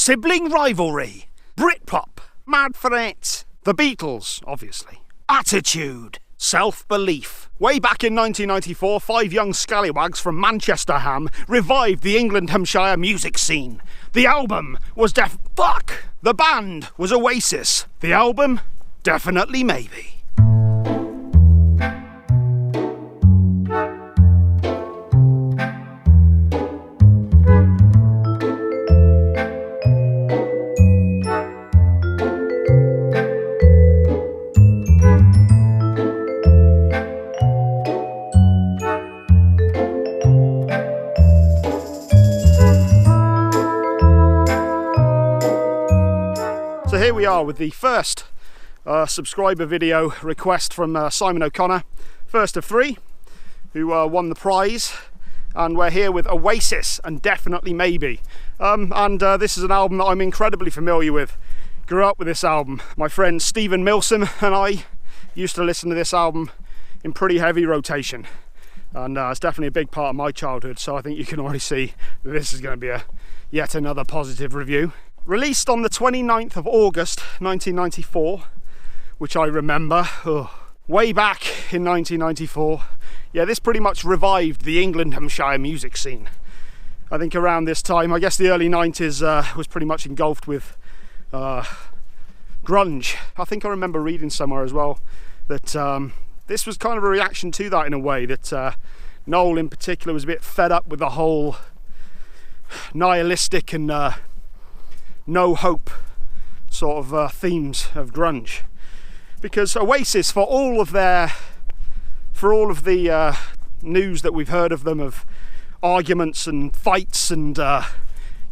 Sibling rivalry. Britpop. Mad for it. The Beatles, obviously. Attitude. Self-belief. Way back in 1994, 5 young scallywags from Manchester Ham revived the Englandhamshire music scene. The album was The band was Oasis. The album? Definitely Maybe. So here we are with the first subscriber video request from Simon O'Connor, first of 3, who won the prize, and we're here with Oasis and Definitely Maybe. This is an album that I'm incredibly familiar with. Grew up with this album. My friend Stephen Milsom and I used to listen to this album in pretty heavy rotation, and it's definitely a big part of my childhood, so I think you can already see that this is going to be yet another positive review. Released on the 29th of August 1994, which I remember, way back in 1994. Yeah, this pretty much revived the Englandhamshire music scene. I think around this time, I guess the early 90s was pretty much engulfed with grunge. I think I remember reading somewhere as well that this was kind of a reaction to that in a way, that Noel in particular was a bit fed up with the whole nihilistic and no hope sort of themes of grunge, because Oasis, for all of the news that we've heard of them, of arguments and fights and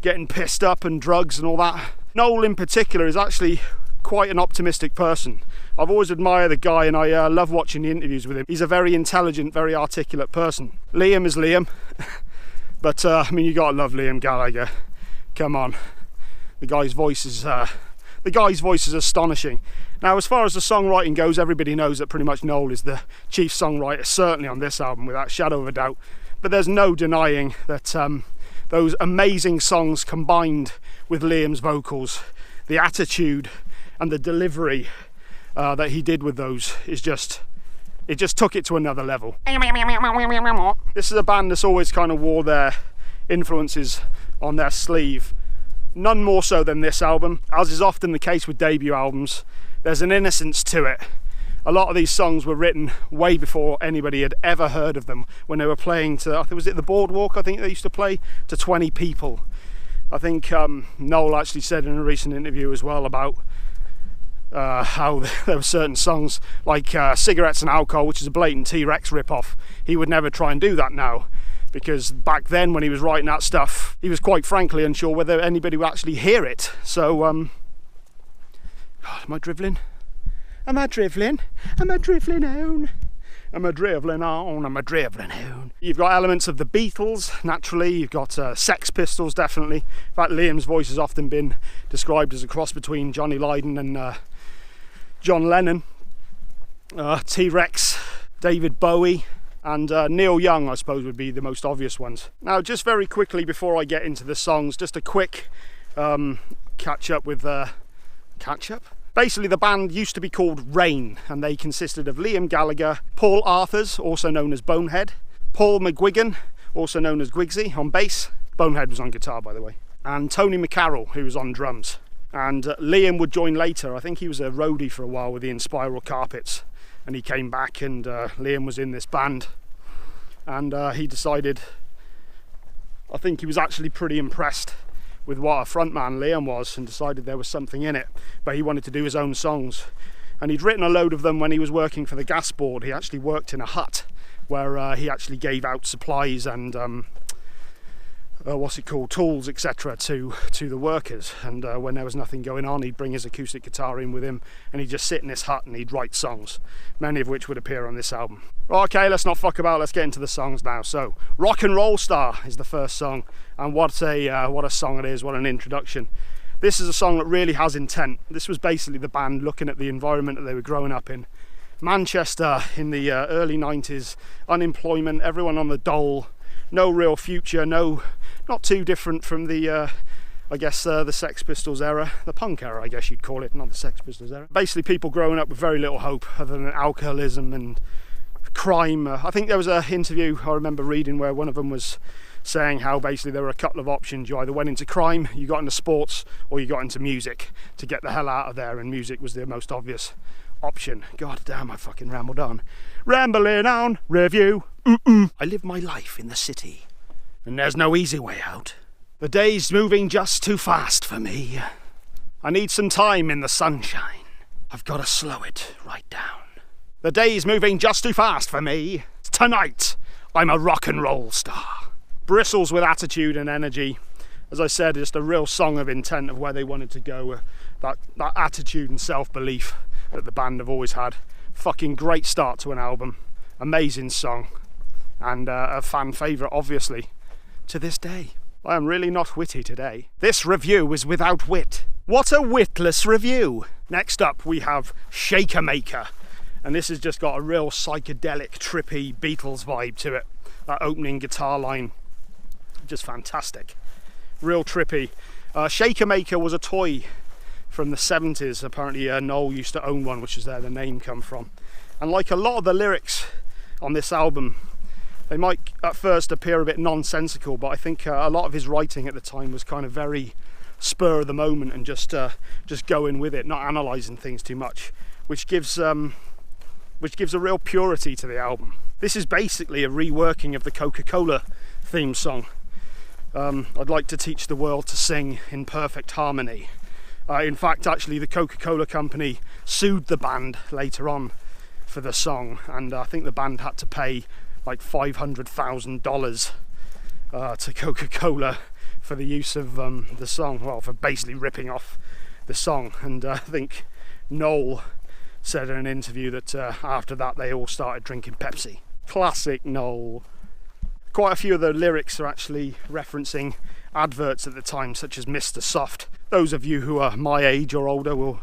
getting pissed up and drugs and all that, Noel in particular is actually quite an optimistic person. I've always admired the guy, and I love watching the interviews with him. He's a very intelligent, very articulate person. Liam is Liam, but I mean, you gotta love Liam Gallagher. Come on. The guy's voice is astonishing. Now, as far as the songwriting goes, everybody knows that pretty much Noel is the chief songwriter, certainly on this album, without a shadow of a doubt. But there's no denying that those amazing songs combined with Liam's vocals, the attitude and the delivery that he did with those it just took it to another level. This is a band that's always kind of wore their influences on their sleeve. None more so than this album. As is often the case with debut albums, there's an innocence to it. A lot of these songs were written way before anybody had ever heard of them, when they were playing to, I think, was it the Boardwalk? I think they used to play to 20 people. I think Noel actually said in a recent interview as well about how there were certain songs like Cigarettes and Alcohol, which is a blatant T-Rex rip-off. He would never try and do that now, because back then when he was writing that stuff, he was quite frankly unsure whether anybody would actually hear it. So, God, am I drivelling? Am I drivelling? Am I drivelling on? Am I drivelling on? Am I drivelling on? You've got elements of the Beatles, naturally. You've got Sex Pistols, definitely. In fact, Liam's voice has often been described as a cross between Johnny Lydon and John Lennon. T-Rex, David Bowie, and Neil Young, I suppose, would be the most obvious ones. Now, just very quickly before I get into the songs, just a quick catch-up with... catch-up? Basically, the band used to be called Rain, and they consisted of Liam Gallagher, Paul Arthurs, also known as Bonehead, Paul McGuigan, also known as Gwigsy, on bass. Bonehead was on guitar, by the way. And Tony McCarroll, who was on drums. And Liam would join later. I think he was a roadie for a while with the Inspiral Carpets. And he came back, and Liam was in this band, and he decided, I think he was actually pretty impressed with what a frontman Liam was, and decided there was something in it, but he wanted to do his own songs. And he'd written a load of them when he was working for the gas board. He actually worked in a hut where he actually gave out supplies and tools, etc. to the workers. And when there was nothing going on, he'd bring his acoustic guitar in with him, and he'd just sit in his hut and he'd write songs, many of which would appear on this album. Okay, let's not fuck about, let's get into the songs now. So, Rock and Roll Star is the first song, and what a song it is, what an introduction. This is a song that really has intent. This was basically the band looking at the environment that they were growing up in. Manchester in the early 90s, unemployment, everyone on the dole, no real future, not too different from the I guess the Sex Pistols era, the punk era I guess you'd call it, not the Sex Pistols era. Basically people growing up with very little hope other than alcoholism and crime. I think there was an interview I remember reading where one of them was saying how basically there were a couple of options. You either went into crime, you got into sports, or you got into music to get the hell out of there, and music was the most obvious option. God damn, I fucking rambled on. Rambling on, review. I live my life in the city, and there's no easy way out. The day's moving just too fast for me. I need some time in the sunshine. I've got to slow it right down. The day's moving just too fast for me. Tonight, I'm a rock and roll star. Bristles with attitude and energy. As I said, just a real song of intent of where they wanted to go. That attitude and self-belief that the band have always had. Fucking great start to an album. Amazing song. And a fan favourite, obviously, to this day. I am really not witty today. This review is without wit. What a witless review. Next up we have Shaker Maker. And this has just got a real psychedelic, trippy Beatles vibe to it. That opening guitar line, just fantastic. Real trippy. Shaker Maker was a toy from the 70s. Apparently Noel used to own one, which is where the name come from. And like a lot of the lyrics on this album, they might at first appear a bit nonsensical, but I think a lot of his writing at the time was kind of very spur of the moment and just going with it, not analysing things too much, which gives a real purity to the album. This is basically a reworking of the Coca-Cola theme song. I'd like to teach the world to sing in perfect harmony. In fact, actually, the Coca-Cola company sued the band later on for the song, and I think the band had to pay like $500,000 to Coca-Cola for the use of the song, well, for basically ripping off the song. And I think Noel said in an interview that after that they all started drinking Pepsi. Classic Noel. Quite a few of the lyrics are actually referencing adverts at the time, such as Mr. Soft. Those of you who are my age or older will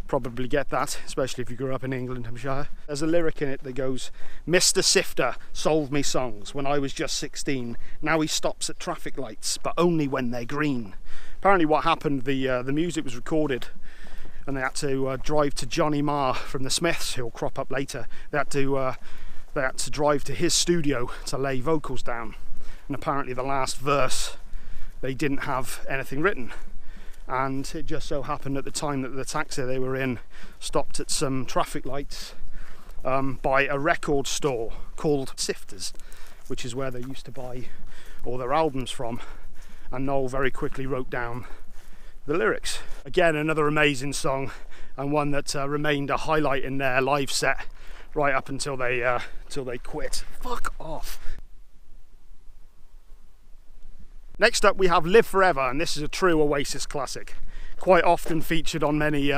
probably get that, especially if you grew up in England, I'm sure. There's a lyric in it that goes, Mr. Sifter sold me songs when I was just 16. Now he stops at traffic lights, but only when they're green. Apparently what happened, the music was recorded and they had to drive to Johnny Marr from the Smiths, who'll crop up later. They had to drive to his studio to lay vocals down. And apparently the last verse, they didn't have anything written. And it just so happened at the time that the taxi they were in stopped at some traffic lights by a record store called Sifters, which is where they used to buy all their albums from. And Noel very quickly wrote down the lyrics. Again, another amazing song, and one that remained a highlight in their live set right up until they quit. Fuck off. Next up we have Live Forever, and this is a true Oasis classic. Quite often featured on many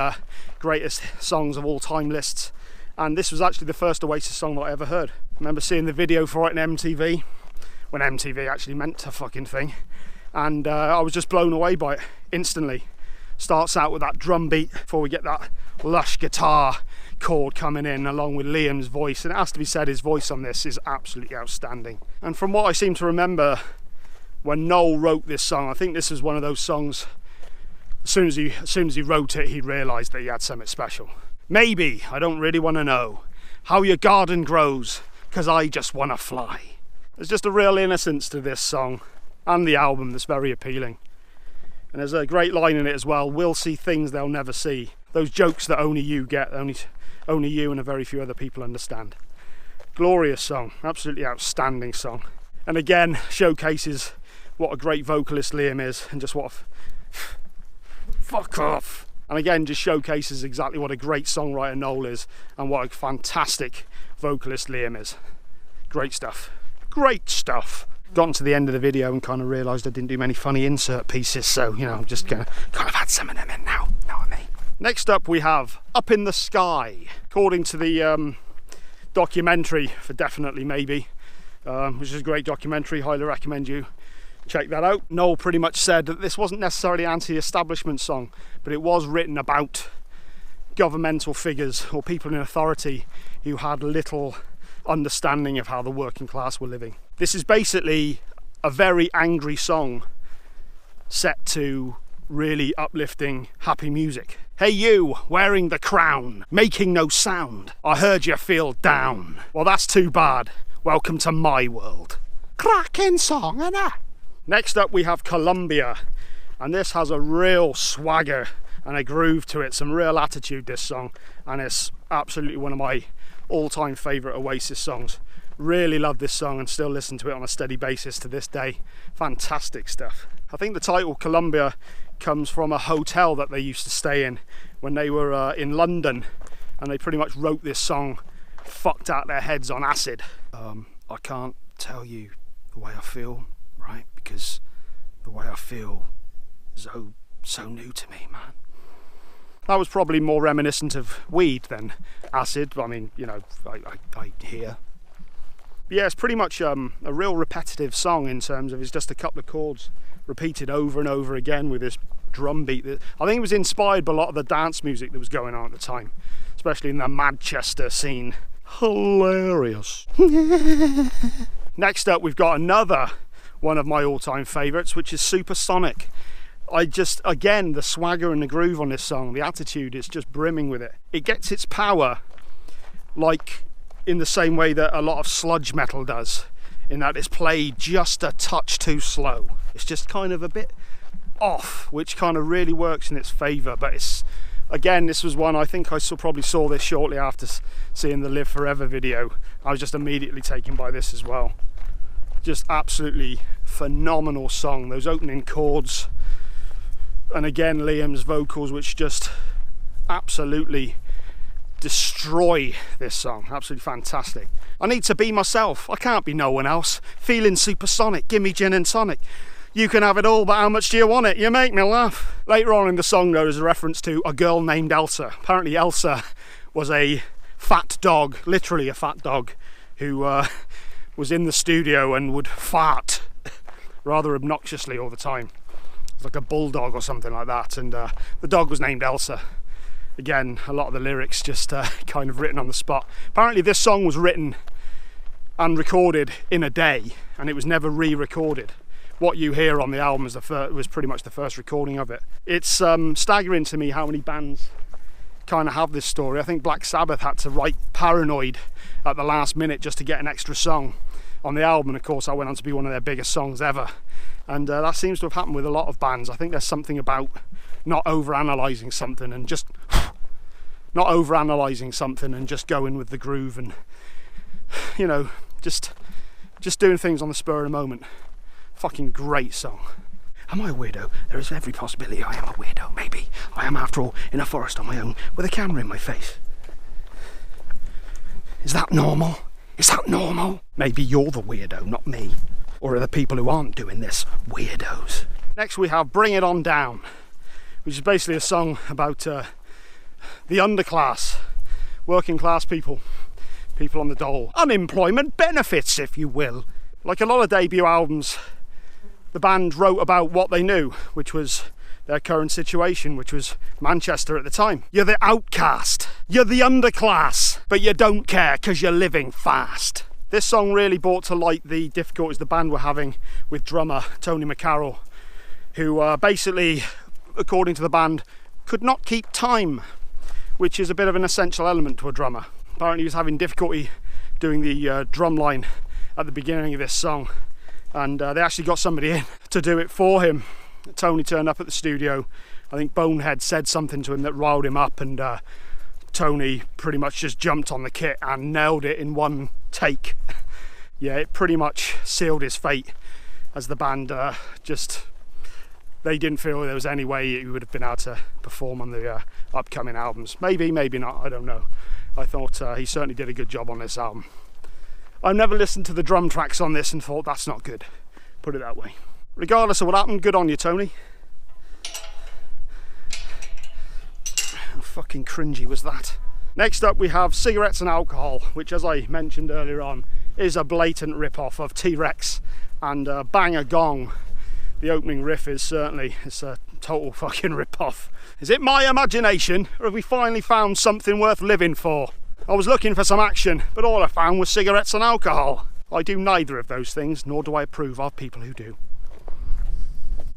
greatest songs of all time lists. And this was actually the first Oasis song that I ever heard. I remember seeing the video for it in MTV, when MTV actually meant a fucking thing. And I was just blown away by it instantly. Starts out with that drum beat before we get that lush guitar chord coming in along with Liam's voice. And it has to be said, his voice on this is absolutely outstanding. And from what I seem to remember, when Noel wrote this song, I think this was one of those songs, as soon as he wrote it, he realised that he had something special. Maybe, I don't really want to know, how your garden grows, 'cause I just want to fly. There's just a real innocence to this song and the album that's very appealing. And there's a great line in it as well, we'll see things they'll never see. Those jokes that only you get, only you and a very few other people understand. Glorious song, absolutely outstanding song. And again, showcases what a great vocalist Liam is, and just what fuck off. And again, just showcases exactly what a great songwriter Noel is, and what a fantastic vocalist Liam is. Great stuff. Great stuff. Gotten to the end of the video and kind of realised I didn't do many funny insert pieces, so you know, I'm just gonna kind of add some of them in now. Know what I mean? Next up we have Up in the Sky. According to the documentary for Definitely Maybe, which is a great documentary, highly recommend you check that out. Noel pretty much said that this wasn't necessarily an anti-establishment song, but it was written about governmental figures or people in authority who had little understanding of how the working class were living. This is basically a very angry song set to really uplifting, happy music. Hey you, wearing the crown, making no sound. I heard you feel down. Well, that's too bad. Welcome to my world. Cracking song, innit? Next up we have Columbia, and this has a real swagger and a groove to it, some real attitude, this song, and it's absolutely one of my all-time favourite Oasis songs. Really love this song and still listen to it on a steady basis to this day. Fantastic stuff. I think the title Columbia comes from a hotel that they used to stay in when they were in London, and they pretty much wrote this song fucked out their heads on acid. I can't tell you the way I feel, right? Because the way I feel is so new to me, man. That was probably more reminiscent of weed than acid. I mean, you know, I hear. But yeah, it's pretty much a real repetitive song in terms of it's just a couple of chords repeated over and over again with this drum beat. I think it was inspired by a lot of the dance music that was going on at the time, especially in the Manchester scene. Hilarious. Next up, we've got another one of my all-time favourites, which is Supersonic. Again, the swagger and the groove on this song, the attitude, it's just brimming with it. It gets its power like in the same way that a lot of sludge metal does, in that it's played just a touch too slow. It's just kind of a bit off, which kind of really works in its favour. But it's, again, this was one, I think I probably saw this shortly after seeing the Live Forever video. I was just immediately taken by this as well. Just absolutely phenomenal song. Those opening chords, and again Liam's vocals, which just absolutely destroy this song. Absolutely fantastic. I need to be myself. I can't be no one else. Feeling supersonic. Give me gin and tonic. You can have it all, but how much do you want it? You make me laugh. Later on in the song, though, there's a reference to a girl named Elsa. Apparently Elsa was a fat dog, literally a fat dog, who was in the studio and would fart rather obnoxiously all the time. It's like a bulldog or something like that, and the dog was named Elsa. Again, a lot of the lyrics just kind of written on the spot. Apparently this song was written and recorded in a day, and it was never re-recorded. What you hear on the album was pretty much the first recording of it. It's staggering to me how many bands kind of have this story. I think Black Sabbath had to write Paranoid at the last minute just to get an extra song on the album, and of course that went on to be one of their biggest songs ever. And that seems to have happened with a lot of bands. I think there's something about not over-analysing something and just going with the groove, and you know, just doing things on the spur of the moment. Fucking great song. Am I a weirdo? There is every possibility I am a weirdo. Maybe I am, after all, in a forest on my own with a camera in my face. Is that normal? Is that normal? Maybe you're the weirdo, not me. Or are the people who aren't doing this weirdos? Next we have Bring It On Down, which is basically a song about the underclass, working class people on the dole. Unemployment benefits, if you will. Like a lot of debut albums, the band wrote about what they knew, which was their current situation, which was Manchester at the time. You're the outcast, you're the underclass, but you don't care because you're living fast. This song really brought to light the difficulties the band were having with drummer Tony McCarroll, who basically, according to the band, could not keep time, which is a bit of an essential element to a drummer. Apparently he was having difficulty doing the drum line at the beginning of this song, and they actually got somebody in to do it for him. Tony turned up at the studio. I think Bonehead said something to him that riled him up, and Tony pretty much just jumped on the kit and nailed it in one take. Yeah, it pretty much sealed his fate, as the band they didn't feel there was any way he would have been able to perform on the upcoming albums. Maybe, maybe not, I don't know. I thought he certainly did a good job on this album. I've never listened to the drum tracks on this and thought that's not good, put it that way. Regardless of what happened, good on you, Tony. How fucking cringy was that? Next up we have Cigarettes and Alcohol, which, as I mentioned earlier on, is a blatant rip-off of T-Rex and Bang a Gong. The opening riff is certainly, it's a total fucking rip-off. Is it my imagination, or have we finally found something worth living for? I was looking for some action, but all I found was cigarettes and alcohol. I do neither of those things, nor do I approve of people who do.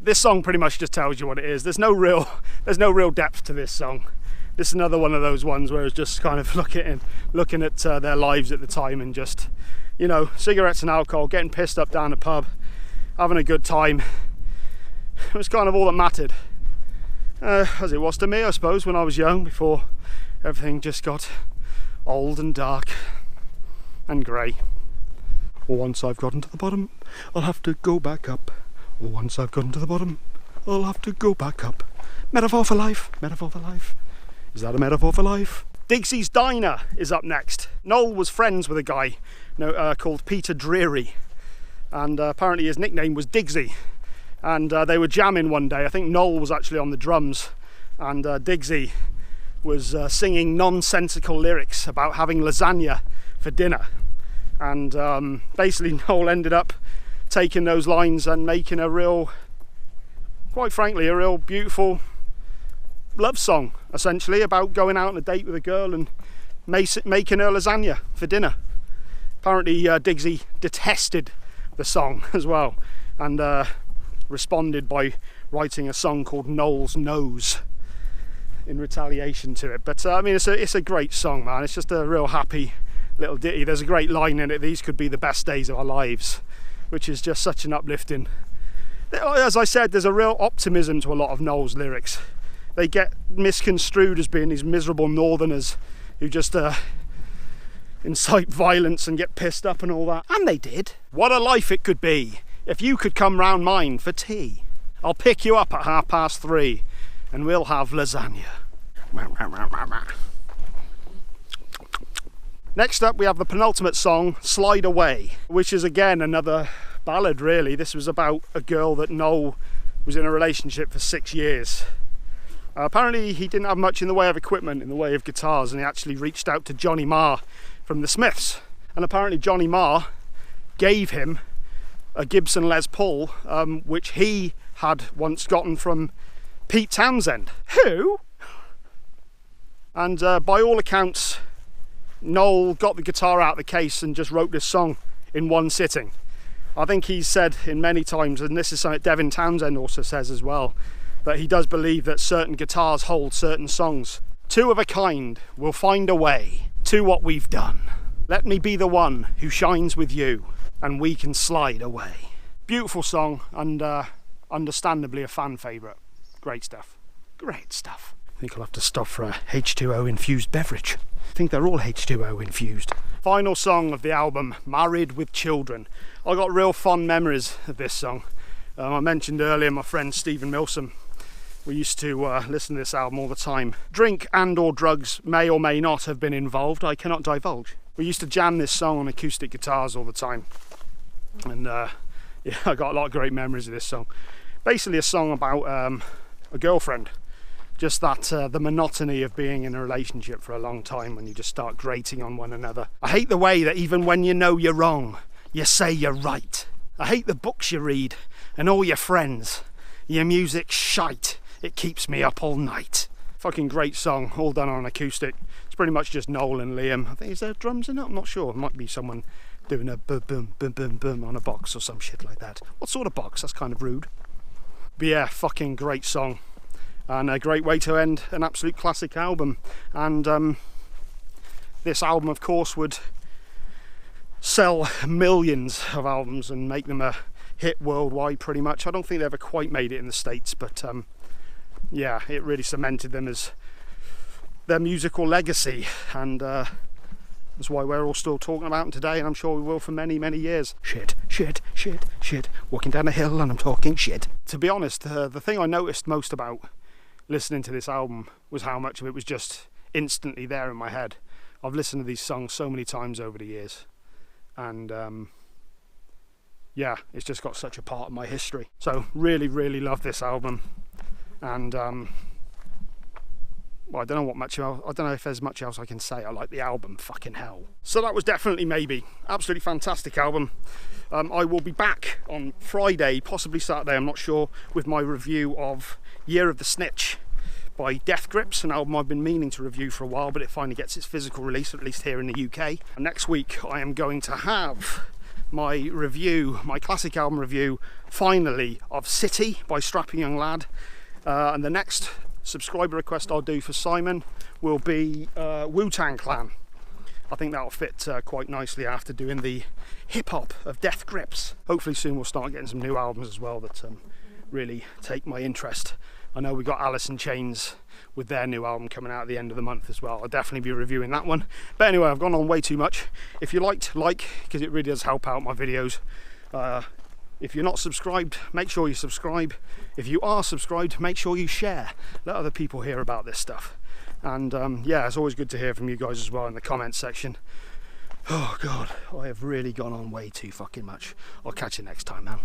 This song pretty much just tells you what it is. There's no real depth to this song. This is another one of those ones where it's just kind of looking at their lives at the time and just, you know, cigarettes and alcohol, getting pissed up down the pub, having a good time. It was kind of all that mattered, as it was to me, I suppose, when I was young, before everything just got old and dark and grey. Once I've gotten to the bottom, I'll have to go back up. Once I've gotten to the bottom, I'll have to go back up. Metaphor for life, metaphor for life. Is that a metaphor for life? Dixies Diner is up next. Noel was friends with a guy called Peter Dreary, and apparently his nickname was Digsy. And they were jamming one day. I think Noel was actually on the drums, and Digsy was singing nonsensical lyrics about having lasagna for dinner. And basically Noel ended up taking those lines and making a real, quite frankly, a real beautiful love song, essentially, about going out on a date with a girl and making her lasagna for dinner. Apparently Digsy detested the song as well, and responded by writing a song called Noel's Nose in retaliation to it. But I mean, it's a great song, man. It's just a real happy little ditty. There's a great line in it: "These could be the best days of our lives," which is just such an uplifting. As I said, there's a real optimism to a lot of Noel's lyrics. They get misconstrued as being these miserable northerners who just incite violence and get pissed up and all that. And they did. What a life it could be if you could come round mine for tea. I'll pick you up at 3:30 and we'll have lasagna. Next up we have the penultimate song, Slide Away, which is again another ballad really. This was about a girl that Noel was in a relationship for 6 years. Apparently he didn't have much in the way of equipment, in the way of guitars, and he actually reached out to Johnny Marr from the Smiths. And apparently Johnny Marr gave him a Gibson Les Paul, which he had once gotten from Pete Townsend. Who? And by all accounts, Noel got the guitar out of the case and just wrote this song in one sitting. I think he's said in many times, and this is something Devin Townsend also says as well, that he does believe that certain guitars hold certain songs. Two of a kind will find a way to what we've done. Let me be the one who shines with you, and we can slide away. Beautiful song, and understandably a fan favourite. Great stuff. Great stuff. I think I'll have to stop for a H2O infused beverage. I think they're all H2O infused. Final song of the album, Married with Children. I got real fond memories of this song. I mentioned earlier my friend Stephen Milsom. We used to listen to this album all the time. Drink and or drugs may or may not have been involved. I cannot divulge. We used to jam this song on acoustic guitars all the time. And yeah, I got a lot of great memories of this song. Basically a song about a girlfriend. Just that, the monotony of being in a relationship for a long time when you just start grating on one another. I hate the way that even when you know you're wrong, you say you're right. I hate the books you read and all your friends. Your music's shite. It keeps me up all night. Fucking great song, all done on acoustic. It's pretty much just Noel and Liam. I think, is there drums in it? I'm not sure. It might be someone doing a boom, boom, boom, boom, boom on a box or some shit like that. What sort of box? That's kind of rude. But yeah, fucking great song. And a great way to end an absolute classic album. And this album, of course, would sell millions of albums and make them a hit worldwide pretty much. I don't think they ever quite made it in the States, but yeah, it really cemented them as their musical legacy, and that's why we're all still talking about them today, and I'm sure we will for many, many years. Shit, shit, shit, shit. Walking down a hill and I'm talking shit. To be honest, the thing I noticed most about listening to this album was how much of it was just instantly there in my head. I've listened to these songs so many times over the years, and yeah, it's just got such a part of my history. So really, really love this album. And well, I don't know if there's much else I can say. I like the album, fucking hell. So that was definitely Maybe. Absolutely fantastic album. I will be back on Friday, possibly Saturday, I'm not sure, with my review of Year of the Snitch by Death Grips, an album I've been meaning to review for a while, but it finally gets its physical release, at least here in the UK. And next week I am going to have my review, my classic album review, finally, of City by Strapping Young Lad. And the next subscriber request I'll do for Simon will be Wu-Tang Clan. I think that'll fit quite nicely after doing the hip-hop of Death Grips. Hopefully soon we'll start getting some new albums as well that really take my interest. I know we got Alice in Chains with their new album coming out at the end of the month as well. I'll definitely be reviewing that one. But anyway, I've gone on way too much. If you liked, like, because it really does help out my videos. If you're not subscribed, make sure you subscribe. If you are subscribed, make sure you share. Let other people hear about this stuff. And yeah, it's always good to hear from you guys as well in the comments section. Oh God, I have really gone on way too fucking much. I'll catch you next time, man.